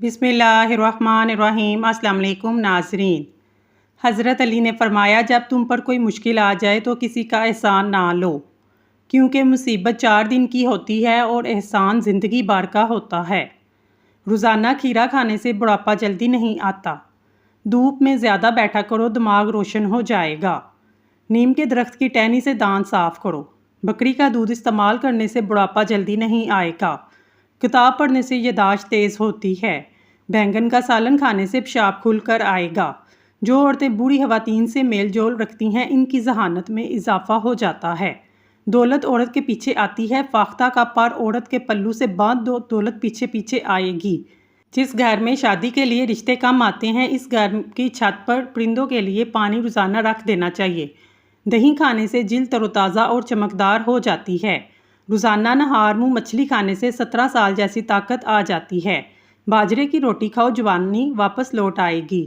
بسم اللہ الرحمن الرحیم۔ السلام علیکم ناظرین۔ حضرت علی نے فرمایا، جب تم پر کوئی مشکل آ جائے تو کسی کا احسان نہ لو، کیونکہ مصیبت 4 دن کی ہوتی ہے اور احسان زندگی بھر کا ہوتا ہے۔ روزانہ کھیرا کھانے سے بڑھاپا جلدی نہیں آتا۔ دھوپ میں زیادہ بیٹھا کرو، دماغ روشن ہو جائے گا۔ نیم کے درخت کی ٹہنی سے دانت صاف کرو۔ بکری کا دودھ استعمال کرنے سے بڑھاپا جلدی نہیں آئے گا۔ کتاب پڑھنے سے یادداشت تیز ہوتی ہے۔ بینگن کا سالن کھانے سے پیشاب کھل کر آئے گا۔ جو عورتیں بوڑھی خواتین سے میل جول رکھتی ہیں، ان کی ذہانت میں اضافہ ہو جاتا ہے۔ دولت عورت کے پیچھے آتی ہے، فاختہ کا پر عورت کے پلو سے باندھ دو، دولت پیچھے پیچھے آئے گی۔ جس گھر میں شادی کے لیے رشتے کم آتے ہیں، اس گھر کی چھت پر پرندوں کے لیے پانی روزانہ رکھ دینا چاہیے۔ دہی کھانے سے جلد تر و تازہ اور چمکدار ہو جاتی ہے۔ روزانہ نہار منہ مچھلی کھانے سے 17 سال جیسی طاقت آ جاتی ہے۔ باجرے کی روٹی کھاؤ، جوانی واپس لوٹ آئے گی۔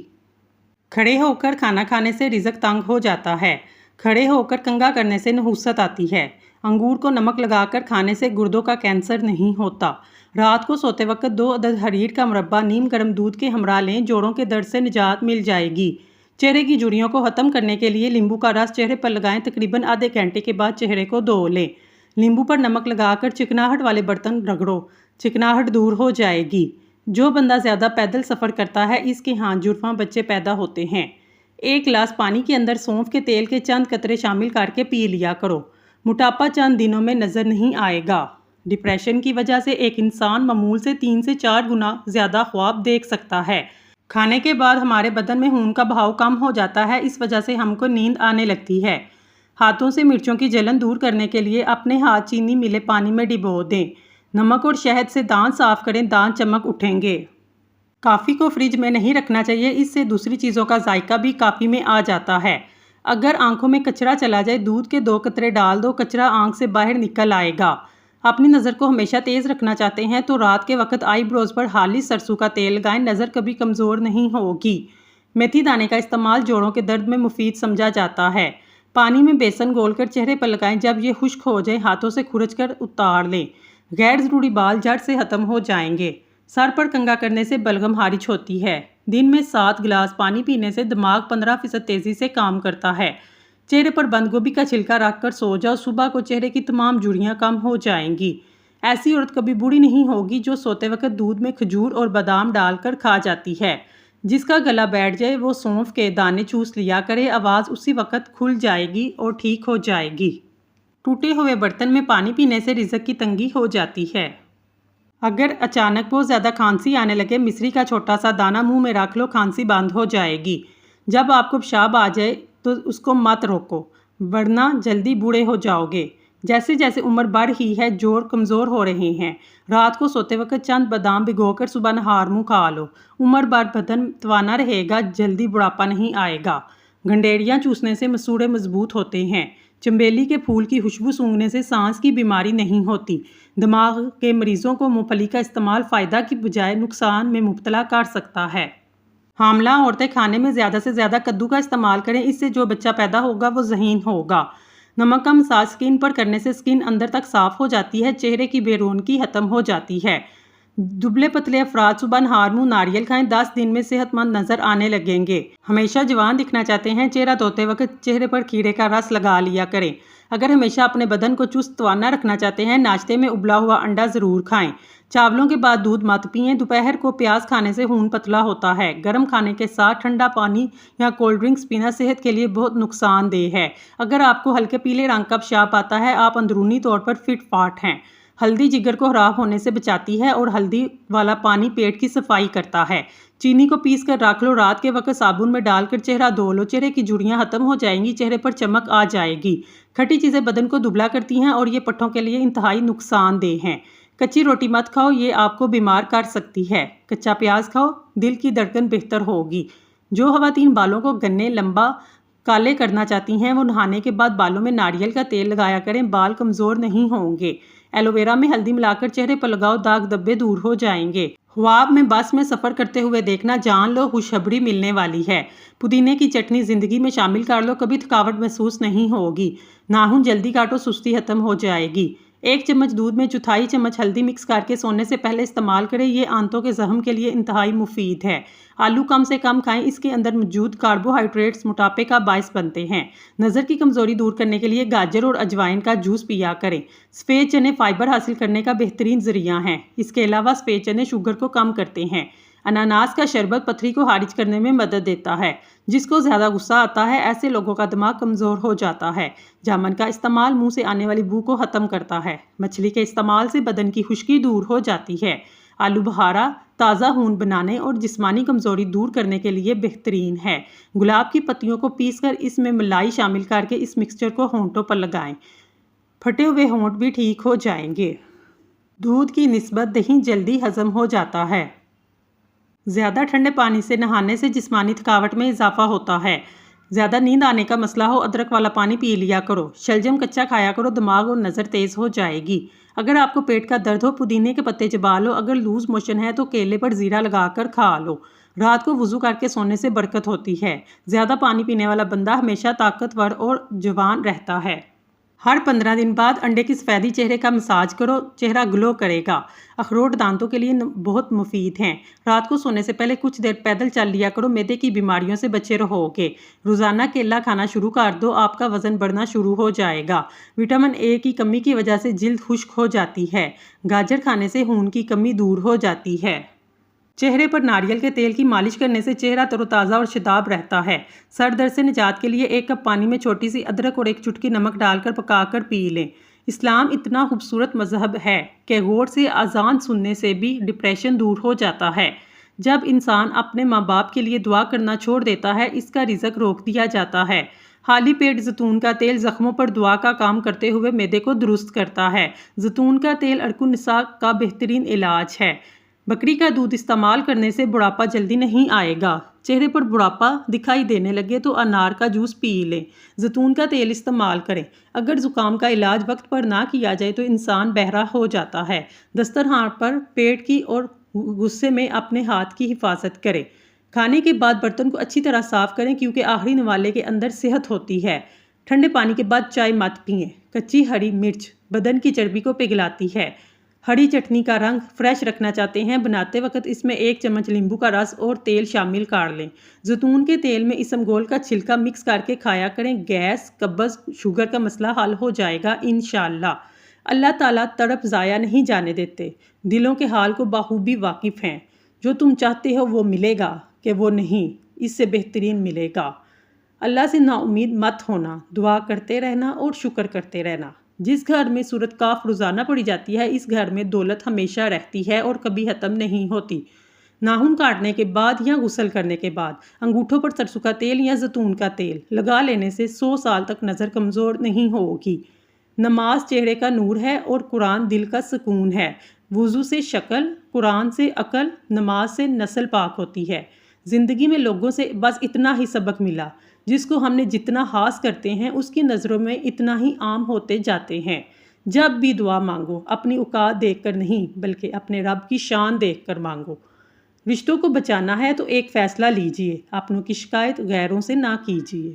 کھڑے ہو کر کھانا کھانے سے رزق تنگ ہو جاتا ہے۔ کھڑے ہو کر کنگھا کرنے سے نحوست آتی ہے۔ انگور کو نمک لگا کر کھانے سے گردوں کا کینسر نہیں ہوتا۔ رات کو سوتے وقت 2 عدد حریر کا مربع نیم گرم دودھ کے ہمراہ لیں، جوڑوں کے درد سے نجات مل جائے گی۔ چہرے کی جھریوں کو ختم کرنے کے لیے لیمبو کا رس چہرے پر لگائیں، تقریباً آدھے گھنٹے کے بعد چہرے کو دھو لیں۔ لیمبو پر نمک لگا کر چکناہٹ والے برتن رگڑو، چکناہٹ دور ہو جائے گی۔ جو بندہ زیادہ پیدل سفر کرتا ہے، اس کے ہاں جرفاں بچے پیدا ہوتے ہیں۔ 1 گلاس پانی کے اندر سونف کے تیل کے چند قطرے شامل کر کے پی لیا کرو۔ موٹاپا چند دنوں میں نظر نہیں آئے گا۔ ڈپریشن کی وجہ سے ایک انسان معمول سے 3 سے 4 گنا زیادہ خواب دیکھ سکتا ہے۔ کھانے کے بعد ہمارے بدن میں خون کا بہاؤ کم ہو جاتا ہے، اس وجہ سے ہم کو نیند آنے لگتی ہے۔ ہاتھوں سے مرچوں کی جلن دور کرنے کے لیے اپنے ہاتھ چینی ملے پانی میں ڈبو دیں۔ نمک اور شہد سے دانت صاف کریں، دانت چمک اٹھیں گے۔ کافی کو فریج میں نہیں رکھنا چاہیے، اس سے دوسری چیزوں کا ذائقہ بھی کافی میں آ جاتا ہے۔ اگر آنکھوں میں کچرا چلا جائے، دودھ کے 2 قطرے ڈال دو، کچرا آنکھ سے باہر نکل آئے گا۔ اپنی نظر کو ہمیشہ تیز رکھنا چاہتے ہیں تو رات کے وقت آئی بروز پر خالص سرسوں کا تیل لگائیں، نظر کبھی کمزور نہیں ہوگی۔ میتھی دانے کا استعمال جوڑوں کے درد میں مفید سمجھا جاتا ہے۔ پانی میں بیسن گھول کر چہرے پر لگائیں، جب یہ خشک ہو جائے ہاتھوں سے کھرچ کر اتار لیں۔ غیر ضروری بال جڑ سے ختم ہو جائیں گے۔ سر پر کنگھا کرنے سے بلغم خارج ہوتی ہے۔ دن میں 7 گلاس پانی پینے سے دماغ 15% تیزی سے کام کرتا ہے۔ چہرے پر بند گوبھی کا چھلکا رکھ کر سو جاؤ، صبح کو چہرے کی تمام جھریاں کم ہو جائیں گی۔ ایسی عورت کبھی بوڑھی نہیں ہوگی جو سوتے وقت دودھ میں کھجور اور بادام ڈال کر کھا جاتی ہے۔ جس کا گلا بیٹھ جائے وہ سونف کے دانے چوس لیا کرے، آواز اسی وقت کھل جائے گی اور ٹھیک ہو جائے گی۔ ٹوٹے ہوئے برتن میں پانی پینے سے رزق کی تنگی ہو جاتی ہے۔ اگر اچانک بہت زیادہ کھانسی آنے لگے، مصری کا چھوٹا سا دانہ منہ میں رکھ لو، کھانسی بند ہو جائے گی۔ جب آپ کو پیشاب آ جائے تو اس کو مت روکو، ورنہ جلدی بوڑھے ہو جاؤ گے۔ جیسے جیسے عمر بڑھ رہی ہے، جوڑ کمزور ہو رہے ہیں۔ رات کو سوتے وقت چند بادام بھگو کر صبح نہار منہ کھا لو۔ عمر بھر بدن توانا رہے گا، جلدی بڑھاپا نہیں آئے گا۔ گھنڈیریاں چوسنے سے مسوڑھے مضبوط ہوتے ہیں۔ چنبیلی کے پھول کی خوشبو سونگھنے سے سانس کی بیماری نہیں ہوتی۔ دماغ کے مریضوں کو مونگ پھلی کا استعمال فائدہ کی بجائے نقصان میں مبتلا کر سکتا ہے۔ حاملہ عورتیں کھانے میں زیادہ سے زیادہ کدو کا استعمال کریں، اس سے جو بچہ پیدا ہوگا وہ ذہین ہوگا۔ نمک کا مساج سکن پر کرنے سے سکن اندر تک صاف ہو جاتی ہے، چہرے کی بے رونقی ختم ہو جاتی ہے۔ دبلے پتلے افراد صبح نہار منہ ناریل کھائیں، 10 دن میں صحت مند نظر آنے لگیں گے۔ ہمیشہ جوان دکھنا چاہتے ہیں، چہرہ دھوتے وقت چہرے پر کھیرے کا رس لگا لیا کریں۔ اگر ہمیشہ اپنے بدن کو چست توانا رکھنا چاہتے ہیں، ناشتے میں ابلا ہوا انڈا ضرور کھائیں۔ چاولوں کے بعد دودھ مت پئیں، دوپہر کو پیاز کھانے سے خون پتلا ہوتا ہے۔ گرم کھانے کے ساتھ ٹھنڈا پانی یا کولڈ ڈرنکس پینا صحت کے لیے بہت نقصان دہ ہے۔ اگر آپ کو ہلکے پیلے رنگ کا پیشاب آتا ہے، آپ اندرونی طور پر فٹ فاٹ ہیں۔ ہلدی جگر کو خراب ہونے سے بچاتی ہے اور ہلدی والا پانی پیٹ کی صفائی کرتا ہے۔ چینی کو پیس کر رکھ لو، رات کے وقت صابن میں ڈال کر چہرہ دھو لو، چہرے کی جھریاں ختم ہو جائیں گی، چہرے پر چمک آ جائے گی۔ کھٹی چیزیں بدن کو دبلا کرتی ہیں اور یہ پٹھوں کے لیے انتہائی نقصان دہ ہیں۔ کچی روٹی مت کھاؤ، یہ آپ کو بیمار کر سکتی ہے۔ کچا پیاز کھاؤ، دل کی دھڑکن بہتر ہوگی۔ جو خواتین بالوں کو گھنے لمبا کالے کرنا چاہتی ہیں، وہ نہانے کے بعد بالوں میں ناریل کا تیل لگایا کریں، بال کمزور نہیں ہوں گے۔ ایلو ویرا میں ہلدی ملا کر چہرے پر لگاؤ، داغ دھبے دور ہو جائیں گے۔ خواب میں بس میں سفر کرتے ہوئے دیکھنا، جان لو خوشخبری ملنے والی ہے۔ پودینے کی چٹنی زندگی میں شامل کر لو، کبھی تھکاوٹ محسوس نہیں ہوگی۔ ناخن جلدی کاٹو، سستی ختم ہو جائے گی۔ 1 چمچ دودھ میں 1/4 چمچ ہلدی مکس کر کے سونے سے پہلے استعمال کریں، یہ آنتوں کے زخم کے لیے انتہائی مفید ہے۔ آلو کم سے کم کھائیں، اس کے اندر موجود کاربوہائیڈریٹس موٹاپے کا باعث بنتے ہیں۔ نظر کی کمزوری دور کرنے کے لیے گاجر اور اجوائن کا جوس پیا کریں۔ سفید چنے فائبر حاصل کرنے کا بہترین ذریعہ ہیں، اس کے علاوہ سفید چنے شوگر کو کم کرتے ہیں۔ اناناس کا شربت پتھری کو خارج کرنے میں مدد دیتا ہے۔ جس کو زیادہ غصہ آتا ہے ایسے لوگوں کا دماغ کمزور ہو جاتا ہے۔ جامن کا استعمال منہ سے آنے والی بو کو ختم کرتا ہے۔ مچھلی کے استعمال سے بدن کی خشکی دور ہو جاتی ہے۔ آلو بخارا تازہ خون بنانے اور جسمانی کمزوری دور کرنے کے لیے بہترین ہے۔ گلاب کی پتیوں کو پیس کر اس میں ملائی شامل کر کے اس مکسچر کو ہونٹوں پر لگائیں، پھٹے ہوئے ہونٹ بھی ٹھیک ہو جائیں گے۔ دودھ کی نسبت دہی جلدی ہضم ہو جاتا ہے۔ زیادہ ٹھنڈے پانی سے نہانے سے جسمانی تھکاوٹ میں اضافہ ہوتا ہے۔ زیادہ نیند آنے کا مسئلہ ہو، ادرک والا پانی پی لیا کرو۔ شلجم کچا کھایا کرو، دماغ اور نظر تیز ہو جائے گی۔ اگر آپ کو پیٹ کا درد ہو، پودینے کے پتے چبا لو۔ اگر لوز موشن ہے تو کیلے پر زیرہ لگا کر کھا لو۔ رات کو وضو کر کے سونے سے برکت ہوتی ہے۔ زیادہ پانی پینے والا بندہ ہمیشہ طاقتور اور جوان رہتا ہے۔ ہر 15 دن بعد انڈے کی سفیدی چہرے کا مساج کرو، چہرہ گلو کرے گا۔ اخروٹ دانتوں کے لیے بہت مفید ہیں۔ رات کو سونے سے پہلے کچھ دیر پیدل چل لیا کرو، معدے کی بیماریوں سے بچے رہو گے۔ روزانہ کیلا کھانا شروع کر دو، آپ کا وزن بڑھنا شروع ہو جائے گا۔ وٹامن اے کی کمی کی وجہ سے جلد خشک ہو جاتی ہے۔ گاجر کھانے سے خون کی کمی دور ہو جاتی ہے۔ چہرے پر ناریل کے تیل کی مالش کرنے سے چہرہ تر و تازہ اور شاداب رہتا ہے۔ سر درد سے نجات کے لیے 1 کپ پانی میں چھوٹی سی ادرک اور 1 چٹکی نمک ڈال کر پکا کر پی لیں۔ اسلام اتنا خوبصورت مذہب ہے کہ غور سے اذان سننے سے بھی ڈپریشن دور ہو جاتا ہے۔ جب انسان اپنے ماں باپ کے لیے دعا کرنا چھوڑ دیتا ہے، اس کا رزق روک دیا جاتا ہے۔ خالی پیٹ زیتون کا تیل زخموں پر دوا کا کام کرتے ہوئے معدے کو درست کرتا ہے۔ زیتون کا تیل عرق النساء کا بہترین علاج ہے۔ بکری کا دودھ استعمال کرنے سے بڑھاپا جلدی نہیں آئے گا۔ چہرے پر بڑھاپا دکھائی دینے لگے تو انار کا جوس پی لیں۔ زیتون کا تیل استعمال کریں۔ اگر زکام کا علاج وقت پر نہ کیا جائے تو انسان بہرا ہو جاتا ہے۔ دسترخوان پر پیٹ کی اور غصے میں اپنے ہاتھ کی حفاظت کریں۔ کھانے کے بعد برتن کو اچھی طرح صاف کریں کیونکہ آخری نوالے کے اندر صحت ہوتی ہے۔ ٹھنڈے پانی کے بعد چائے مت پئیں۔ کچی ہری مرچ بدن کی چربی کو پگھلاتی ہے۔ ہری چٹنی کا رنگ فریش رکھنا چاہتے ہیں، بناتے وقت اس میں 1 چمچ لیمبو کا رس اور تیل شامل کر لیں۔ زیتون کے تیل میں اسمگول کا چھلکا مکس کر کے کھایا کریں، گیس، قبض، شوگر کا مسئلہ حل ہو جائے گا انشاءاللہ۔ اللہ تعالیٰ تڑپ ضائع نہیں جانے دیتے، دلوں کے حال کو بخوبی واقف ہیں۔ جو تم چاہتے ہو وہ ملے گا کہ وہ نہیں، اس سے بہترین ملے گا۔ اللہ سے نا امید مت ہونا، دعا کرتے رہنا اور شکر کرتے رہنا۔ جس گھر میں سورۃ کاف روزانہ پڑھی جاتی ہے، اس گھر میں دولت ہمیشہ رہتی ہے اور کبھی ختم نہیں ہوتی۔ ناخن کاٹنے کے بعد یا غسل کرنے کے بعد انگوٹھوں پر سرسوں کا تیل یا زیتون کا تیل لگا لینے سے 100 سال تک نظر کمزور نہیں ہوگی۔ نماز چہرے کا نور ہے اور قرآن دل کا سکون ہے۔ وضو سے شکل، قرآن سے عقل، نماز سے نسل پاک ہوتی ہے۔ زندگی میں لوگوں سے بس اتنا ہی سبق ملا، جس کو ہم نے جتنا خاص کرتے ہیں اس کی نظروں میں اتنا ہی عام ہوتے جاتے ہیں۔ جب بھی دعا مانگو اپنی اوقات دیکھ کر نہیں بلکہ اپنے رب کی شان دیکھ کر مانگو۔ رشتوں کو بچانا ہے تو ایک فیصلہ لیجئے، اپنوں کی شکایت غیروں سے نہ کیجئے۔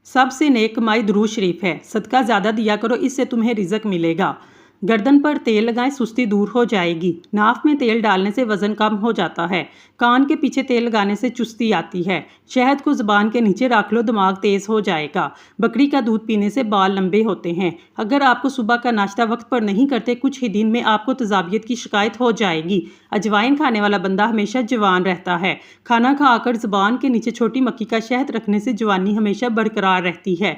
سب سے نیک کمائی درود شریف ہے، صدقہ زیادہ دیا کرو، اس سے تمہیں رزق ملے گا۔ گردن پر تیل لگائیں، سستی دور ہو جائے گی۔ ناف میں تیل ڈالنے سے وزن کم ہو جاتا ہے۔ کان کے پیچھے تیل لگانے سے چستی آتی ہے۔ شہد کو زبان کے نیچے رکھ لو، دماغ تیز ہو جائے گا۔ بکری کا دودھ پینے سے بال لمبے ہوتے ہیں۔ اگر آپ کو صبح کا ناشتہ وقت پر نہیں کرتے، کچھ ہی دن میں آپ کو تیزابیت کی شکایت ہو جائے گی۔ اجوائن کھانے والا بندہ ہمیشہ جوان رہتا ہے۔ کھانا کھا کر زبان کے نیچے چھوٹی مکھی کا شہد رکھنے سے جوانی ہمیشہ برقرار رہتی ہے۔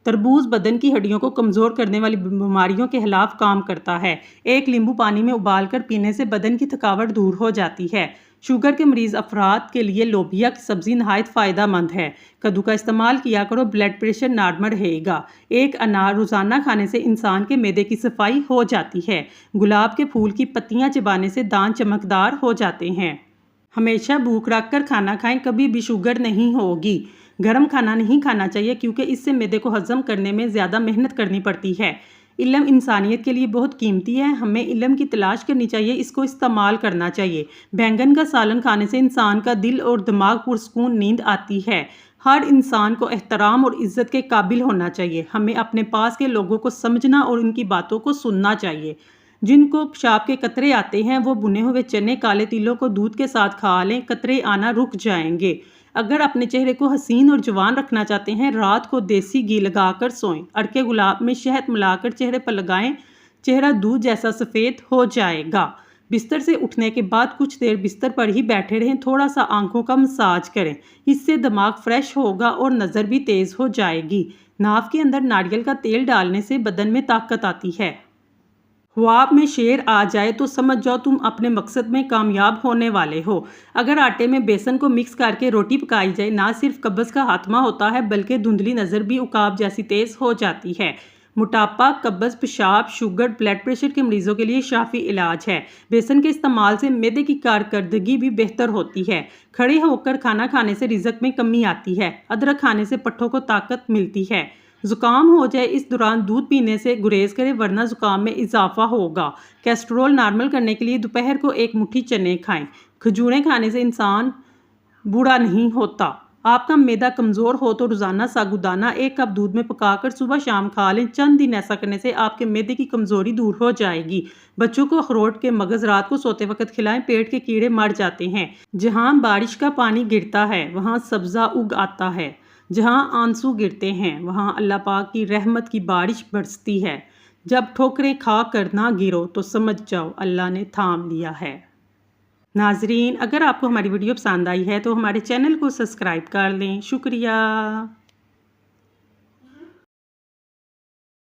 تربوز بدن کی ہڈیوں کو کمزور کرنے والی بیماریوں کے خلاف کام کرتا ہے۔ 1 لیمبو پانی میں ابال کر پینے سے بدن کی تھکاوٹ دور ہو جاتی ہے۔ شوگر کے مریض افراد کے لیے لوبیا کی سبزی نہایت فائدہ مند ہے۔ کدو کا استعمال کیا کرو، بلڈ پریشر نارمل رہے گا۔ 1 انار روزانہ کھانے سے انسان کے معدے کی صفائی ہو جاتی ہے۔ گلاب کے پھول کی پتیاں چبانے سے دانت چمکدار ہو جاتے ہیں۔ ہمیشہ بھوک رکھ کر کھانا کھائیں، کبھی بھی شوگر نہیں ہوگی۔ گرم کھانا نہیں کھانا چاہیے کیونکہ اس سے معدے کو ہضم کرنے میں زیادہ محنت کرنی پڑتی ہے۔ علم انسانیت کے لیے بہت قیمتی ہے، ہمیں علم کی تلاش کرنی چاہیے، اس کو استعمال کرنا چاہیے۔ بینگن کا سالن کھانے سے انسان کا دل اور دماغ پرسکون نیند آتی ہے۔ ہر انسان کو احترام اور عزت کے قابل ہونا چاہیے۔ ہمیں اپنے پاس کے لوگوں کو سمجھنا اور ان کی باتوں کو سننا چاہیے۔ جن کو پیشاب کے قطرے آتے ہیں وہ بنے ہوئے چنے کالے تلوں کو دودھ کے ساتھ کھا لیں، قطرے آنا رک جائیں گے۔ اگر اپنے چہرے کو حسین اور جوان رکھنا چاہتے ہیں، رات کو دیسی گھی لگا کر سوئیں، اڑکے گلاب میں شہد ملا کر چہرے پر لگائیں، چہرہ دودھ جیسا سفید ہو جائے گا۔ بستر سے اٹھنے کے بعد کچھ دیر بستر پر ہی بیٹھے رہیں، تھوڑا سا آنکھوں کا مساج کریں، اس سے دماغ فریش ہوگا اور نظر بھی تیز ہو جائے گی۔ ناف کے اندر ناریل کا تیل ڈالنے سے بدن میں طاقت آتی ہے۔ خواب میں شیر آ جائے تو سمجھ جاؤ تم اپنے مقصد میں کامیاب ہونے والے ہو۔ اگر آٹے میں بیسن کو مکس کر کے روٹی پکائی جائے، نہ صرف قبض کا خاتمہ ہوتا ہے بلکہ دھندلی نظر بھی عقاب جیسی تیز ہو جاتی ہے۔ موٹاپا، قبض، پیشاب، شوگر، بلڈ پریشر کے مریضوں کے لیے شافی علاج ہے۔ بیسن کے استعمال سے معدے کی کارکردگی بھی بہتر ہوتی ہے۔ کھڑے ہو کر کھانا کھانے سے رزق میں کمی آتی ہے۔ ادرک کھانے سے پٹھوں کو طاقت ملتی ہے۔ زکام ہو جائے اس دوران دودھ پینے سے گریز کرے ورنہ زکام میں اضافہ ہوگا۔ کیسٹرول نارمل کرنے کے لیے دوپہر کو ایک مٹھی چنے کھائیں۔ کھجوریں کھانے سے انسان بوڑھا نہیں ہوتا۔ آپ کا معدہ کمزور ہو تو روزانہ ساگودانہ 1 کپ دودھ میں پکا کر صبح شام کھا لیں۔ چند دن ایسا کرنے سے آپ کے معدے کی کمزوری دور ہو جائے گی۔ بچوں کو اخروٹ کے مغز رات کو سوتے وقت کھلائیں، پیٹ کے کیڑے مر جاتے ہیں۔ جہاں بارش کا پانی گرتا ہے وہاں سبزہ اگ آتا ہے۔ جہاں آنسو گرتے ہیں وہاں اللہ پاک کی رحمت کی بارش برستی ہے۔ جب ٹھوکریں کھا کر نہ گرو تو سمجھ جاؤ اللہ نے تھام لیا ہے۔ ناظرین، اگر آپ کو ہماری ویڈیو پسند آئی ہے تو ہمارے چینل کو سبسکرائب کر لیں۔ شکریہ۔